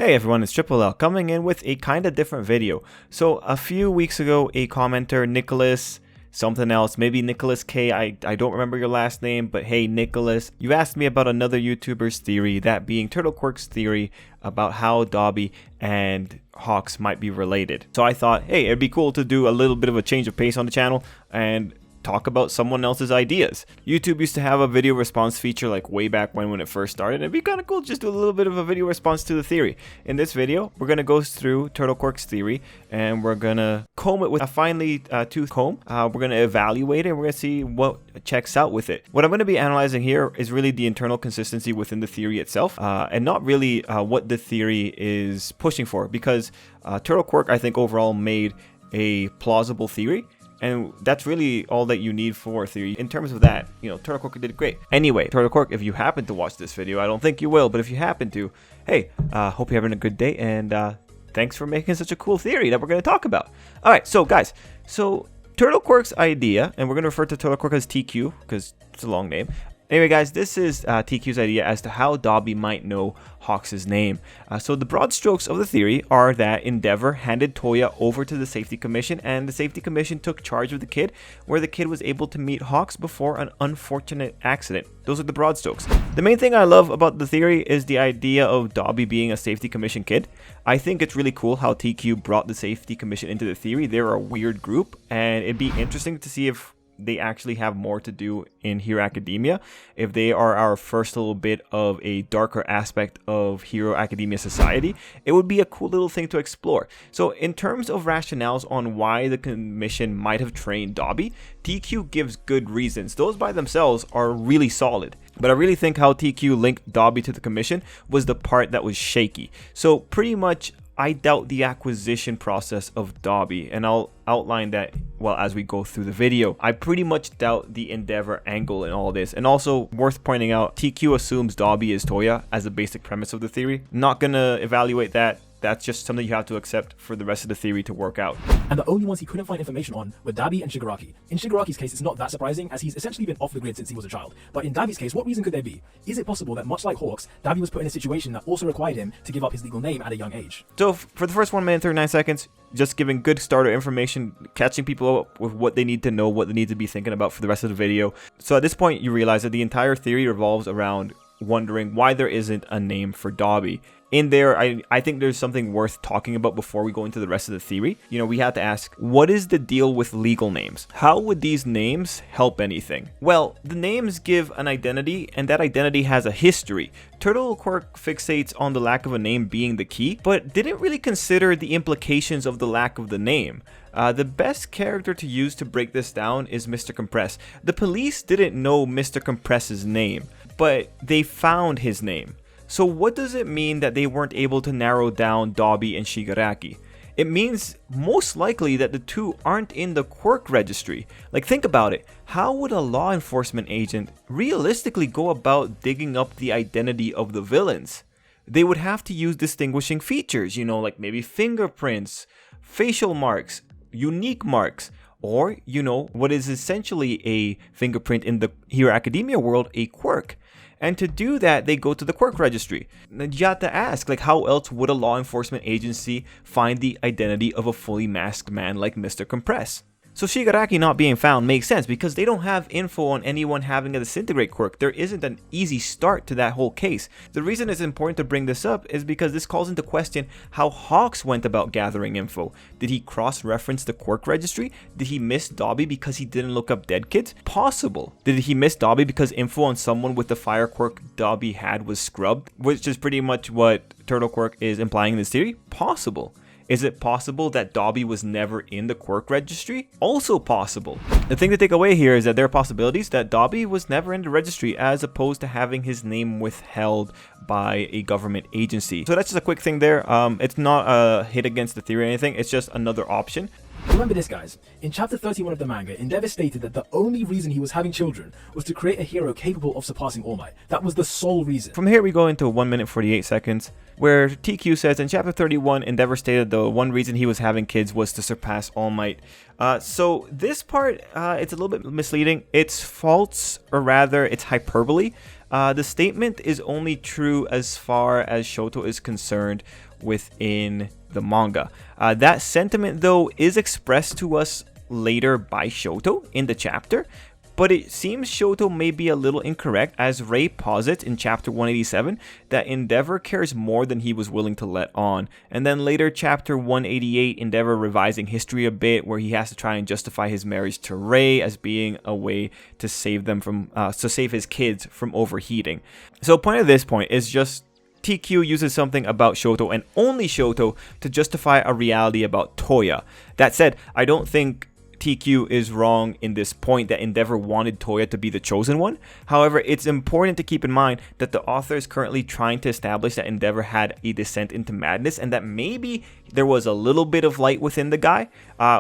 Hey everyone, it's Tripl-L coming in with a kind of different video. So a few weeks ago, a commenter, Nicholas, something else, maybe Nicholas K, I don't remember your last name, but hey Nicholas, you asked me about another YouTuber's theory, that being Quirk's theory about how Dabi and Hawks might be related. So I thought, hey, it'd be cool to do a little bit of a change of pace on the channel and talk about someone else's ideas. YouTube used to have a video response feature like way back when it first started. It'd be kind of cool to just do a little bit of a video response to the theory. In this video, we're going to go through Quirk's theory and we're going to comb it with a finely tooth comb. We're going to evaluate it and we're going to see what checks out with it. What I'm going to be analyzing here is really the internal consistency within the theory itself and not really what the theory is pushing for, because Quirk, I think, overall made a plausible theory. And that's really all that you need for theory. In terms of that, you know, Quirk did great. Anyway, Quirk, if you happen to watch this video, I don't think you will, but if you happen to, hey, hope you're having a good day, and thanks for making such a cool theory that we're going to talk about. All right, so guys, Quirk's idea, and we're going to refer to Quirk as TQ because it's a long name. Anyway, guys, this is TQ's idea as to how Dabi might know Hawks' name. So the broad strokes of the theory are that Endeavor handed Toya over to the Safety Commission, and the Safety Commission took charge of the kid, where the kid was able to meet Hawks before an unfortunate accident. Those are the broad strokes. The main thing I love about the theory is the idea of Dabi being a Safety Commission kid. I think it's really cool how TQ brought the Safety Commission into the theory. They're a weird group, and it'd be interesting to see if they actually have more to do in Hero Academia, if they are our first little bit of a darker aspect of Hero Academia society. It would be a cool little thing to explore. So in terms of rationales on why the commission might have trained Dabi, TQ gives good reasons. Those by themselves are really solid. But I really think how TQ linked Dabi to the commission was the part that was shaky. So pretty much I doubt the acquisition process of Dabi, and I'll outline that as we go through the video. I pretty much doubt the Endeavor angle in all this. And also worth pointing out, TQ assumes Dabi is Toya as a basic premise of the theory. Not gonna evaluate that. That's just something you have to accept for the rest of the theory to work out. And the only ones he couldn't find information on were Dabi and Shigaraki. In Shigaraki's case, it's not that surprising, as he's essentially been off the grid since he was a child. But in Dabi's case, what reason could there be? Is it possible that, much like Hawks, Dabi was put in a situation that also required him to give up his legal name at a young age? So for the first 1 minute 39 seconds, just giving good starter information, catching people up with what they need to know, what they need to be thinking about for the rest of the video. So at this point, you realize that the entire theory revolves around wondering why there isn't a name for Dabi. In there, I think there's something worth talking about before we go into the rest of the theory. You know, we have to ask, what is the deal with legal names? How would these names help anything? Well, the names give an identity, and that identity has a history. Quirk fixates on the lack of a name being the key, but didn't really consider the implications of the lack of the name. The best character to use to break this down is Mr. Compress. The police didn't know Mr. Compress's name, but they found his name. So what does it mean that they weren't able to narrow down Dabi and Shigaraki? It means most likely that the two aren't in the Quirk registry. Like, think about it. How would a law enforcement agent realistically go about digging up the identity of the villains? They would have to use distinguishing features, you know, like maybe fingerprints, facial marks, unique marks, or, you know, what is essentially a fingerprint in the Hero Academia world, a quirk. And to do that, they go to the Quirk registry. You have to ask, like, how else would a law enforcement agency find the identity of a fully masked man like Mr. Compress? So Shigaraki not being found makes sense because they don't have info on anyone having a disintegrate quirk. There isn't an easy start to that whole case. The reason it's important to bring this up is because this calls into question how Hawks went about gathering info. Did he cross-reference the Quirk registry? Did he miss Dabi because he didn't look up dead kids? Possible. Did he miss Dabi because info on someone with the fire quirk Dabi had was scrubbed? Which is pretty much what Quirk is implying in this theory? Possible. Is it possible that Dabi was never in the Quirk registry? Also possible. The thing to take away here is that there are possibilities that Dabi was never in the registry as opposed to having his name withheld by a government agency. So that's just a quick thing there. It's not a hit against the theory or anything. It's just another option. Remember this, guys. In chapter 31 of the manga, Endeavor stated that the only reason he was having children was to create a hero capable of surpassing All Might. That was the sole reason. From here we go into 1 minute 48 seconds, where TQ says in chapter 31, Endeavor stated the one reason he was having kids was to surpass All Might. So this part, it's a little bit misleading. It's false, or rather, it's hyperbole. The statement is only true as far as Shoto is concerned within the manga. That sentiment, though, is expressed to us later by Shoto in the chapter, but it seems Shoto may be a little incorrect, as Ray posits in chapter 187 that Endeavor cares more than he was willing to let on. And then later, chapter 188, Endeavor revising history a bit, where he has to try and justify his marriage to Ray as being a way to save them from, to save his kids from overheating. So point of this point is just TQ uses something about Shoto and only Shoto to justify a reality about Toya. That said, I don't think TQ is wrong in this point that Endeavor wanted Toya to be the chosen one. However, it's important to keep in mind that the author is currently trying to establish that Endeavor had a descent into madness and that maybe there was a little bit of light within the guy,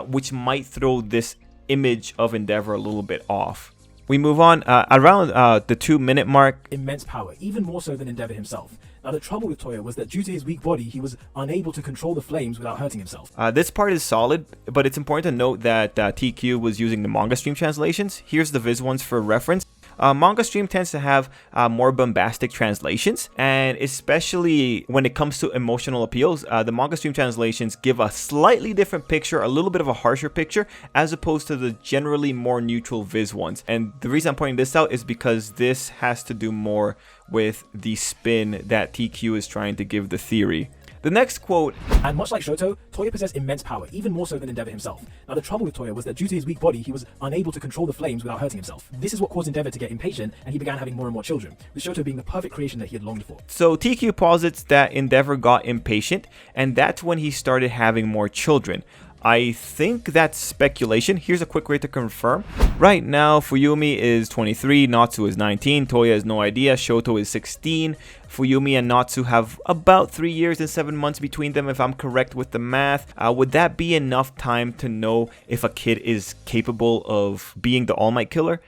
which might throw this image of Endeavor a little bit off. We move on around the 2 minute mark. Immense power, even more so than Endeavor himself. Now, the trouble with Toya was that due to his weak body, he was unable to control the flames without hurting himself. This part is solid, but it's important to note that TQ was using the manga stream translations. Here's the Viz ones for reference. Manga stream tends to have more bombastic translations, and especially when it comes to emotional appeals, the manga stream translations give a slightly different picture, a little bit of a harsher picture, as opposed to the generally more neutral Viz ones. And the reason I'm pointing this out is because this has to do more with the spin that TQ is trying to give the theory. The next quote, and much like Shoto, Toya possessed immense power, even more so than Endeavor himself. Now, the trouble with Toya was that due to his weak body, he was unable to control the flames without hurting himself. This is what caused Endeavor to get impatient, and he began having more and more children, with Shoto being the perfect creation that he had longed for. So TQ posits that Endeavor got impatient, and that's when he started having more children. I think that's speculation. Here's a quick way to confirm. Right now, Fuyumi is 23, Natsu is 19, Toya has no idea, Shoto is 16. Fuyumi and Natsu have about 3 years and 7 months between them, if I'm correct with the math. Would that be enough time to know if a kid is capable of being the All Might killer?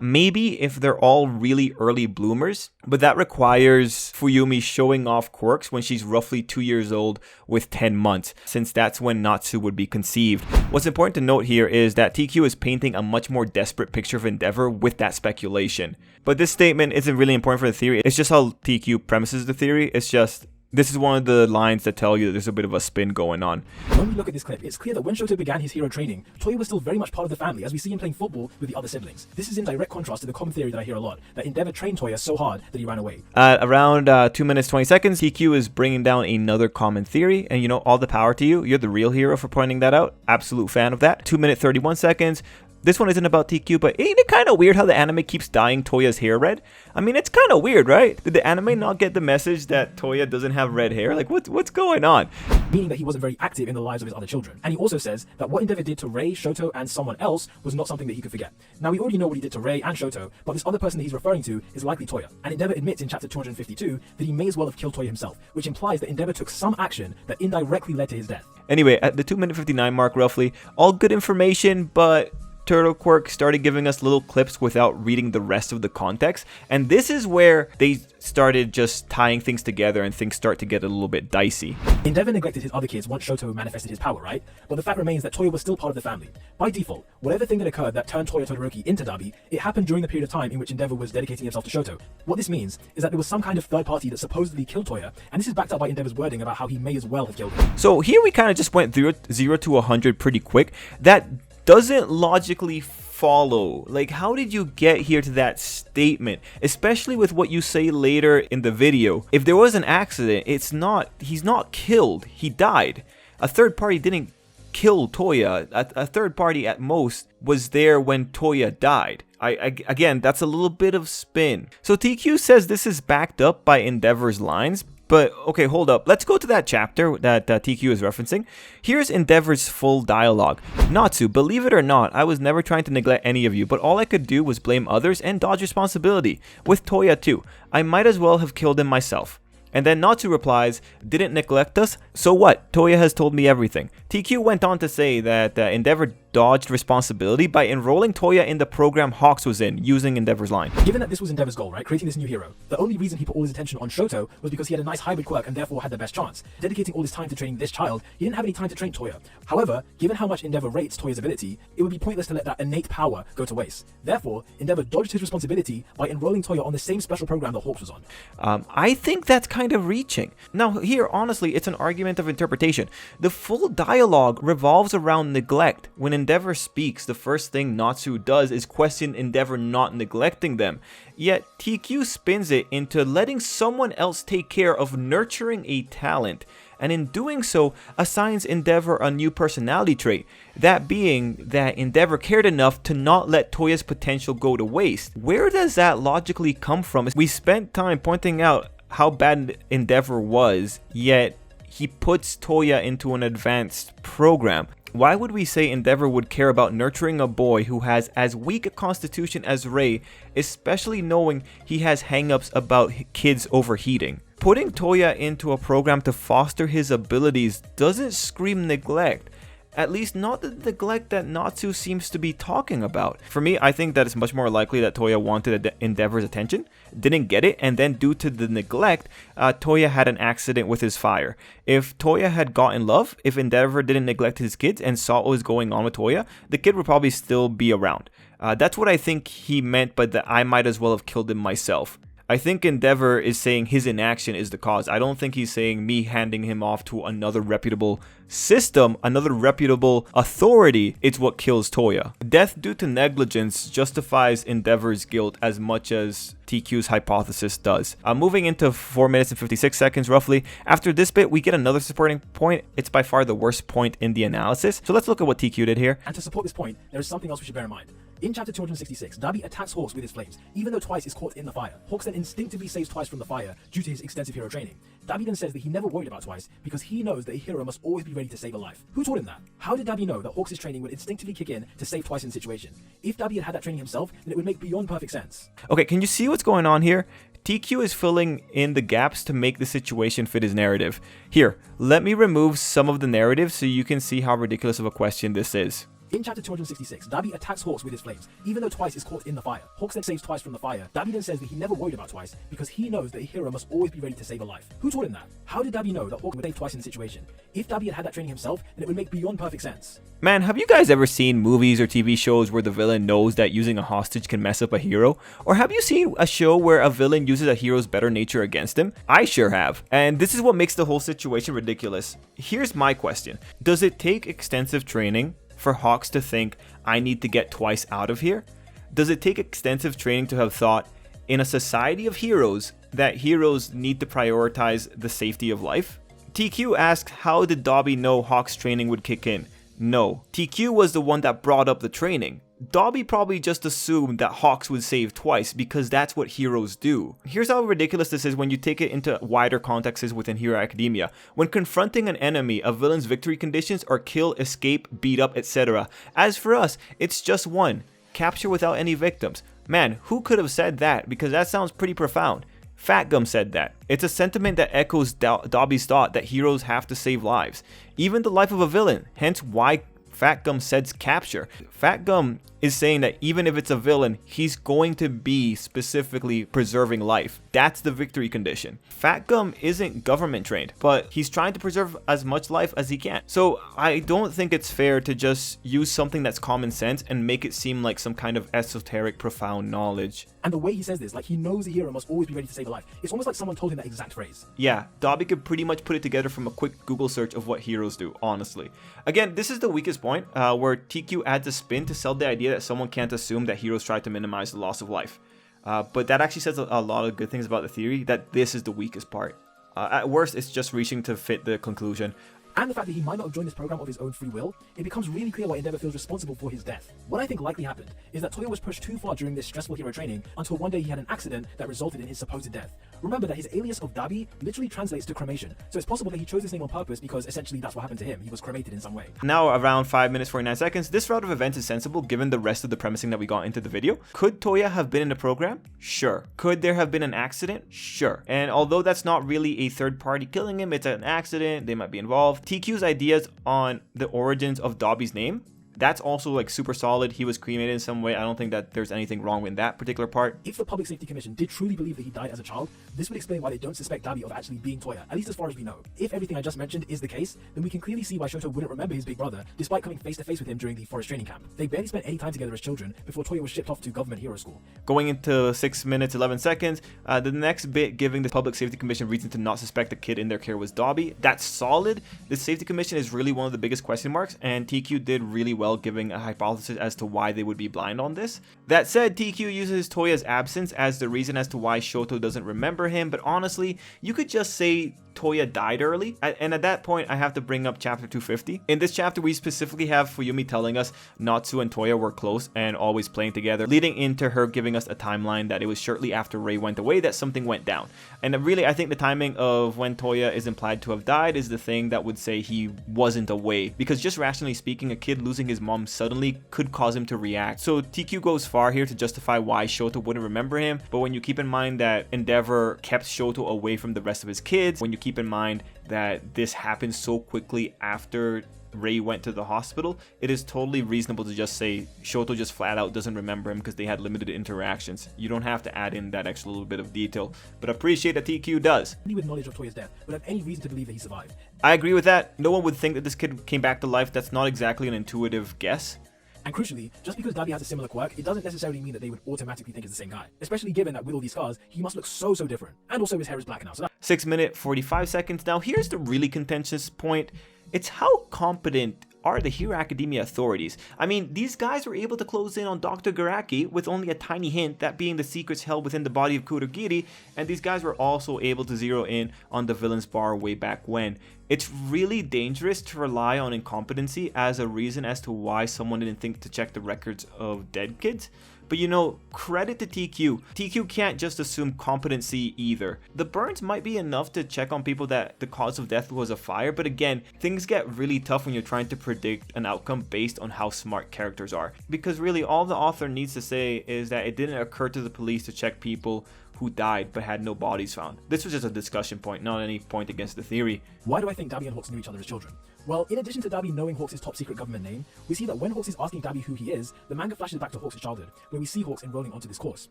Maybe if they're all really early bloomers, but that requires Fuyumi showing off quirks when she's roughly 2 years old with 10 months, since that's when Natsu would be conceived. What's important to note here is that TQ is painting a much more desperate picture of Endeavor with that speculation. But this statement isn't really important for the theory, it's just how TQ premises the theory. It's just, this is one of the lines that tell you that there's a bit of a spin going on. When we look at this clip, it's clear that when Shoto began his hero training, Toya was still very much part of the family, as we see him playing football with the other siblings. This is in direct contrast to the common theory that I hear a lot, that Endeavor trained Toya so hard that he ran away. Around 2 minutes 20 seconds, TQ is bringing down another common theory, and you know, all the power to you. You're the real hero for pointing that out. Absolute fan of that. 2 minutes 31 seconds. This one isn't about TQ, but ain't it kind of weird how the anime keeps dyeing Toya's hair red? I mean, it's kind of weird, right? Did the anime not get the message that Toya doesn't have red hair? Like, what's going on? Meaning that he wasn't very active in the lives of his other children. And he also says that what Endeavor did to Ray, Shoto, and someone else was not something that he could forget. Now, we already know what he did to Ray and Shoto, but this other person that he's referring to is likely Toya. And Endeavor admits in chapter 252 that he may as well have killed Toya himself, which implies that Endeavor took some action that indirectly led to his death. Anyway, at the 2 minute 59 mark roughly, all good information, but Turtle Quirk started giving us little clips without reading the rest of the context, and this is where they started just tying things together and things start to get a little bit dicey. Endeavor neglected his other kids once Shoto manifested his power, right? But the fact remains that Toya was still part of the family. By default, whatever thing that occurred that turned Toya Todoroki into Dabi, it happened during the period of time in which Endeavor was dedicating himself to Shoto. What this means is that there was some kind of third party that supposedly killed Toya, and this is backed up by Endeavor's wording about how he may as well have killed him. So here we kind of just went through 0 to 100 pretty quick. That doesn't logically follow. Like, how did you get here to that statement, especially with what you say later in the video? If there was an accident, he's not killed, he died. A third party didn't kill Toya. A third party at most was there when Toya died. Again, that's a little bit of spin. So TQ says this is backed up by Endeavor's lines. But, okay, hold up. Let's go to that chapter that TQ is referencing. Here's Endeavor's full dialogue. Natsu, believe it or not, I was never trying to neglect any of you, but all I could do was blame others and dodge responsibility. With Toya too. I might as well have killed him myself. And then Natsu replies, didn't neglect us? So what? Toya has told me everything. TQ went on to say that Endeavor dodged responsibility by enrolling Toya in the program Hawks was in, using Endeavor's line. Given that this was Endeavor's goal, right, creating this new hero, the only reason he put all his attention on Shoto was because he had a nice hybrid quirk and therefore had the best chance. Dedicating all his time to training this child, he didn't have any time to train Toya. However, given how much Endeavor rates Toya's ability, it would be pointless to let that innate power go to waste. Therefore, Endeavor dodged his responsibility by enrolling Toya on the same special program that Hawks was on. I think that's kind of reaching. Now here, honestly, it's an argument of interpretation. The full dialogue revolves around neglect. When Endeavor speaks, the first thing Natsu does is question Endeavor not neglecting them. Yet TQ spins it into letting someone else take care of nurturing a talent, and in doing so assigns Endeavor a new personality trait, that being that Endeavor cared enough to not let Toya's potential go to waste. Where does that logically come from? We spent time pointing out how bad Endeavor was, yet he puts Toya into an advanced program. Why would we say Endeavor would care about nurturing a boy who has as weak a constitution as Rei, especially knowing he has hang-ups about kids overheating? Putting Toya into a program to foster his abilities doesn't scream neglect. At least not the neglect that Natsu seems to be talking about. For me, I think that it's much more likely that Toya wanted Endeavor's attention, didn't get it, and then due to the neglect, Toya had an accident with his fire. If Toya had gotten love, if Endeavor didn't neglect his kids and saw what was going on with Toya, the kid would probably still be around. That's what I think he meant by that I might as well have killed him myself. I think Endeavor is saying his inaction is the cause. I don't think he's saying me handing him off to another reputable system, another reputable authority, it's what kills Toya. Death due to negligence justifies Endeavor's guilt as much as TQ's hypothesis does. Moving into 4 minutes and 56 seconds roughly. After this bit, we get another supporting point. It's by far the worst point in the analysis. So let's look at what TQ did here. And to support this point, there is something else we should bear in mind. In chapter 266, Dabi attacks Hawks with his flames, even though Twice is caught in the fire. Hawks then instinctively saves Twice from the fire due to his extensive hero training. Dabi then says that he never worried about Twice because he knows that a hero must always be ready to save a life. Who taught him that? How did Dabi know that Hawks' training would instinctively kick in to save Twice in the situation? If Dabi had that training himself, then it would make beyond perfect sense. Okay, can you see what's going on here? TQ is filling in the gaps to make the situation fit his narrative. Here, let me remove some of the narrative so you can see how ridiculous of a question this is. In chapter 266, Dabi attacks Hawks with his flames, even though Twice is caught in the fire. Hawks then saves Twice from the fire. Dabi then says that he never worried about Twice because he knows that a hero must always be ready to save a life. Who taught him that? How did Dabi know that Hawks would save Twice in the situation? If Dabi had that training himself, then it would make beyond perfect sense. Man, have you guys ever seen movies or TV shows where the villain knows that using a hostage can mess up a hero? Or have you seen a show where a villain uses a hero's better nature against him? I sure have. And this is what makes the whole situation ridiculous. Here's my question. Does it take extensive training for Hawks to think, I need to get Twice out of here? Does it take extensive training to have thought, in a society of heroes, that heroes need to prioritize the safety of life? TQ asked, how did Dabi know Hawks' training would kick in? No, TQ was the one that brought up the training. Dabi probably just assumed that Hawks would save Twice because that's what heroes do. Here's how ridiculous this is when you take it into wider contexts within Hero Academia. When confronting an enemy, a villain's victory conditions are kill, escape, beat up, etc. As for us, it's just one: capture without any victims. Man, who could have said that? Because that sounds pretty profound. Fat Gum said that. It's a sentiment that echoes Dabi's thought that heroes have to save lives, even the life of a villain, hence why Fat Gum says capture. Fat Gum is saying that even if it's a villain, he's going to be specifically preserving life. That's the victory condition. Fat Gum isn't government trained, but he's trying to preserve as much life as he can. So I don't think it's fair to just use something that's common sense and make it seem like some kind of esoteric, profound knowledge. And the way he says this, like he knows the hero must always be ready to save a life. It's almost like someone told him that exact phrase. Yeah, Dabi could pretty much put it together from a quick Google search of what heroes do, honestly. Again, this is the weakest point, where TQ adds a spin to sell the idea that someone can't assume that heroes try to minimize the loss of life. But that actually says a lot of good things about the theory, that this is the weakest part. At worst, it's just reaching to fit the conclusion. And the fact that he might not have joined this program of his own free will, it becomes really clear why Endeavor feels responsible for his death. What I think likely happened is that Toya was pushed too far during this stressful hero training until one day he had an accident that resulted in his supposed death. Remember that his alias of Dabi literally translates to cremation, so it's possible that he chose this name on purpose because essentially that's what happened to him. He was cremated in some way. Now around 5 minutes 49 seconds, this route of events is sensible given the rest of the premising that we got into the video. Could Toya have been in the program? Sure. Could there have been an accident? Sure. And although that's not really a third party killing him, it's an accident, they might be involved. TQ's ideas on the origins of Dabi's name, that's also like super solid. He was cremated in some way. I don't think that there's anything wrong with that particular part. If the Public Safety Commission did truly believe that he died as a child, this would explain why they don't suspect Dabi of actually being Toya, at least as far as we know. If everything I just mentioned is the case, then we can clearly see why Shoto wouldn't remember his big brother, despite coming face to face with him during the forest training camp. They barely spent any time together as children before Toya was shipped off to government hero school. Going into 6 minutes 11 seconds, the next bit giving the Public Safety Commission reason to not suspect the kid in their care was Dabi. That's solid. The Safety Commission is really one of the biggest question marks, and TQ did really well giving a hypothesis as to why they would be blind on this. That said, TQ uses Toya's absence as the reason as to why Shoto doesn't remember him, but honestly, you could just say Toya died early, and at that point I have to bring up chapter 250. In this chapter we specifically have Fuyumi telling us Natsu and Toya were close and always playing together, leading into her giving us a timeline that it was shortly after Rei went away that something went down. And really I think the timing of when Toya is implied to have died is the thing that would say he wasn't away, because just rationally speaking, a kid losing his mom suddenly could cause him to react. So TQ goes far here to justify why Shoto wouldn't remember him, but when you keep in mind that Endeavor kept Shoto away from the rest of his kids, when you keep in mind that this happened so quickly after Rei went to the hospital, it is totally reasonable to just say Shoto just flat out doesn't remember him because they had limited interactions. You don't have to add in that extra little bit of detail, but appreciate that TQ does. Only with knowledge of Toya's death would have any reason to believe that he survived. I agree with that. No one would think that this kid came back to life. That's not exactly an intuitive guess. And crucially, just because Dabi has a similar quirk, it doesn't necessarily mean that they would automatically think it's the same guy. Especially given that with all these scars, he must look so different. And also his hair is black now, so 6 minutes 45 seconds. Now here's the really contentious point. It's how competent are the Hero Academia authorities. I mean, these guys were able to close in on Dr. Garaki with only a tiny hint, that being the secrets held within the body of Kurogiri, and these guys were also able to zero in on the villain's bar way back when. It's really dangerous to rely on incompetency as a reason as to why someone didn't think to check the records of dead kids. But you know, credit to TQ. TQ can't just assume competency either. The burns might be enough to check on people that the cause of death was a fire, but again, things get really tough when you're trying to predict an outcome based on how smart characters are. Because really, all the author needs to say is that it didn't occur to the police to check people who died but had no bodies found. This was just a discussion point, not any point against the theory. Why do I think Dabi and Hawks knew each other as children? Well, in addition to Dabi knowing Hawks' top secret government name, we see that when Hawks is asking Dabi who he is, the manga flashes back to Hawks' childhood, where we see Hawks enrolling onto this course.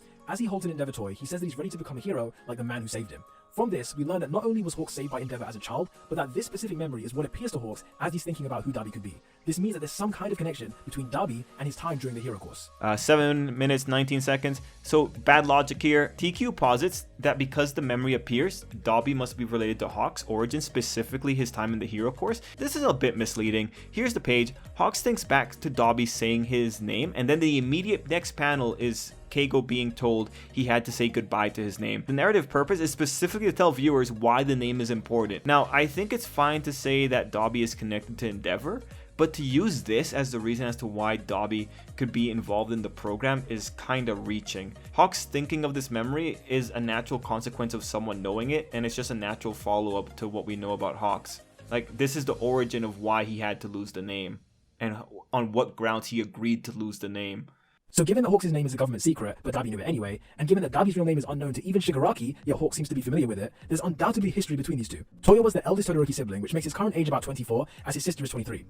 As he holds an Endeavor toy, he says that he's ready to become a hero like the man who saved him. From this, we learn that not only was Hawks saved by Endeavor as a child, but that this specific memory is what appears to Hawks as he's thinking about who Dabi could be. This means that there's some kind of connection between Dabi and his time during the hero course. 7 minutes 19 seconds. So bad logic here. TQ posits that because the memory appears, Dabi must be related to Hawks' origin, specifically his time in the hero course. This is a bit misleading. Here's the page. Hawks thinks back to Dabi saying his name, and then the immediate next panel is Keigo being told he had to say goodbye to his name. The narrative purpose is specifically to tell viewers why the name is important. Now, I think it's fine to say that Dabi is connected to Endeavor, but to use this as the reason as to why Dabi could be involved in the program is kind of reaching. Hawks thinking of this memory is a natural consequence of someone knowing it, and it's just a natural follow-up to what we know about Hawks. Like, this is the origin of why he had to lose the name, and on what grounds he agreed to lose the name. So given that Hawks' name is a government secret, but Dabi knew it anyway, and given that Dabi's real name is unknown to even Shigaraki, yet Hawks seems to be familiar with it, there's undoubtedly history between these two. Toya was the eldest Todoroki sibling, which makes his current age about 24, as his sister is 23.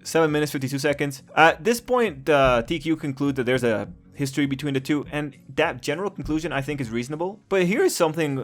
7 minutes 52 seconds. At this point, TQ concludes that there's a history between the two, and that general conclusion I think is reasonable. But here's something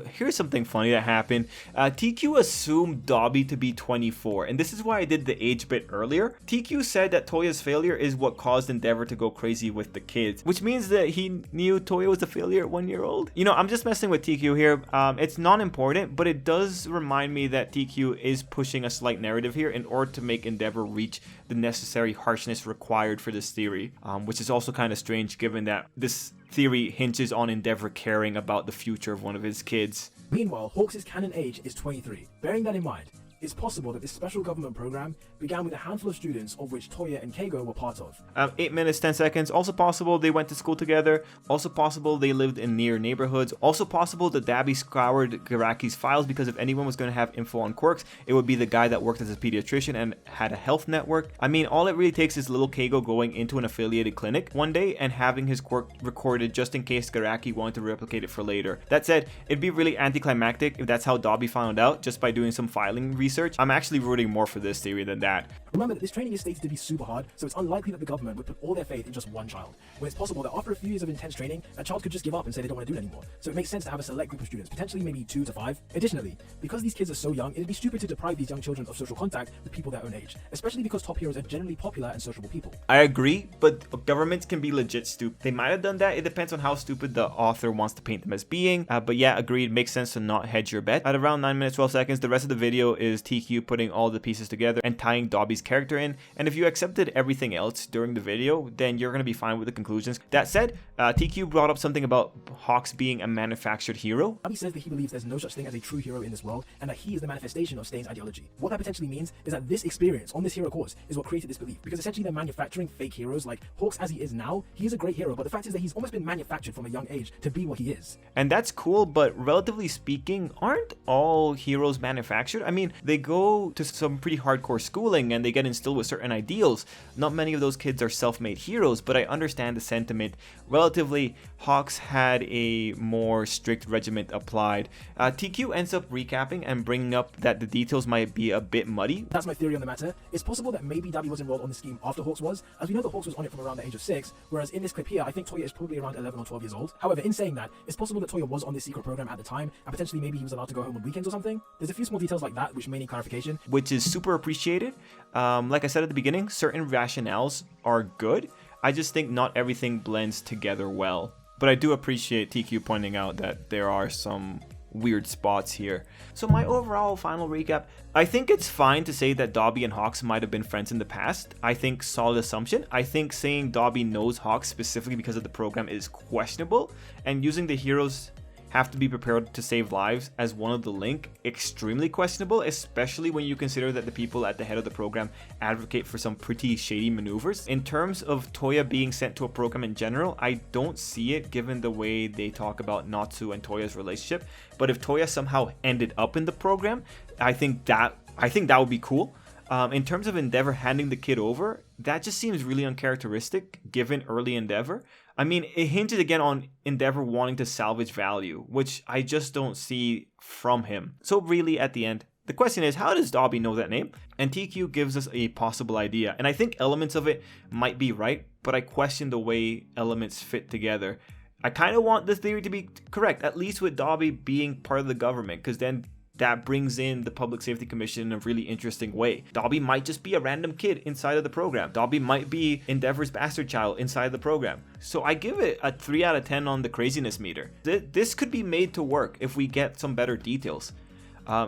funny that happened. TQ assumed Dabi to be 24, and this is why I did the age bit earlier. TQ said that Toya's failure is what caused Endeavor to go crazy with the kids, which means that he knew Toya was a failure at 1 year old. You know, I'm just messing with TQ here. It's not important, but it does remind me that TQ is pushing a slight narrative here in order to make Endeavor reach the necessary harshness required for this theory, which is also kind of strange given that this theory hinges on Endeavor caring about the future of one of his kids. Meanwhile, Hawks' canon age is 23. Bearing that in mind, it's possible that this special government program began with a handful of students, of which Toya and Keigo were part of. 8 minutes 10 seconds. Also possible they went to school together. Also possible they lived in near neighborhoods. Also possible that Dabi scoured Garaki's files, because if anyone was going to have info on quirks, it would be the guy that worked as a pediatrician and had a health network. I mean, all it really takes is little Keigo going into an affiliated clinic one day and having his quirk recorded just in case Garaki wanted to replicate it for later. That said, it'd be really anticlimactic if that's how Dabi found out, just by doing some filing research. I'm actually rooting more for this theory than that. Remember that this training is stated to be super hard, so it's unlikely that the government would put all their faith in just one child, when it's possible that after a few years of intense training, a child could just give up and say they don't want to do it anymore. So it makes sense to have a select group of students, potentially maybe 2 to 5. Additionally, because these kids are so young, it'd be stupid to deprive these young children of social contact with people their own age, especially because top heroes are generally popular and sociable people. I agree, but governments can be legit stupid. They might have done that. It depends on how stupid the author wants to paint them as being. But yeah, agreed. Makes sense to not hedge your bet. At around 9 minutes 12 seconds, the rest of the video is TQ putting all the pieces together and tying Dabi's character in. And if you accepted everything else during the video, then you're going to be fine with the conclusions. That said, TQ brought up something about Hawks being a manufactured hero. Dabi says that he believes there's no such thing as a true hero in this world, and that he is the manifestation of Stain's ideology. What that potentially means is that this experience on this hero course is what created this belief, because essentially they're manufacturing fake heroes. Like Hawks as he is now, he is a great hero, but the fact is that he's almost been manufactured from a young age to be what he is. And that's cool, but relatively speaking, aren't all heroes manufactured? I mean, they go to some pretty hardcore schooling and they get instilled with certain ideals. Not many of those kids are self-made heroes, but I understand the sentiment. Relatively, Hawks had a more strict regiment applied. TQ ends up recapping and bringing up that the details might be a bit muddy. That's my theory on the matter. It's possible that maybe Dabi was enrolled on the scheme after Hawks was, as we know that Hawks was on it from around the age of 6, whereas in this clip here, I think Toya is probably around 11 or 12 years old. However, in saying that, it's possible that Toya was on this secret program at the time, and potentially maybe he was allowed to go home on weekends or something. There's a few small details like that which may need clarification. Which is super appreciated. Like I said at the beginning, certain rationales are good. I just think not everything blends together well. But I do appreciate TQ pointing out that there are some weird spots here. So my overall final recap, I think it's fine to say that Dabi and Hawks might have been friends in the past. I think solid assumption. I think saying Dabi knows Hawks specifically because of the program is questionable, and using the heroes have to be prepared to save lives as one of the link, extremely questionable, especially when you consider that the people at the head of the program advocate for some pretty shady maneuvers. In terms of Toya being sent to a program in general, I don't see it given the way they talk about Natsu and Toya's relationship. But if Toya somehow ended up in the program, I think that would be cool. In terms of Endeavor handing the kid over, that just seems really uncharacteristic given early Endeavor. I mean, it hinges again on Endeavor wanting to salvage value, which I just don't see from him. So really, at the end, the question is, how does Dabi know that name? And TQ gives us a possible idea, and I think elements of it might be right, but I question the way elements fit together. I kind of want this theory to be correct, at least with Dabi being part of the government, because then that brings in the Public Safety Commission in a really interesting way. Dabi might just be a random kid inside of the program. Dabi might be Endeavor's bastard child inside the program. So I give it a 3 out of 10 on the craziness meter. This could be made to work if we get some better details.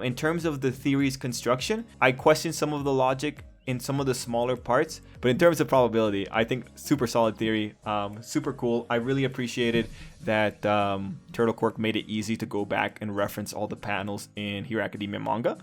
In terms of the theory's construction, I question some of the logic in some of the smaller parts, but in terms of probability, I think super solid theory, super cool. I really appreciated that Turtle Quirk made it easy to go back and reference all the panels in Hero Academia manga,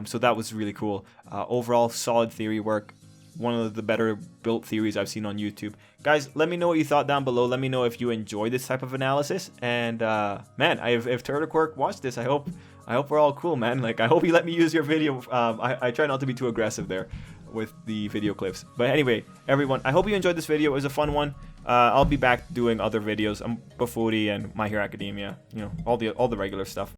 so that was really cool. Overall, solid theory work. One of the better built theories I've seen on YouTube. Guys, let me know what you thought down below. Let me know if you enjoy this type of analysis. And man, if Turtle Quirk watched this, I hope we're all cool, man. Like, I hope you let me use your video. I try not to be too aggressive there with the video clips. But anyway, everyone, I hope you enjoyed this video. It was a fun one. I'll be back doing other videos, Bafuri and My Hero Academia, you know, all the regular stuff.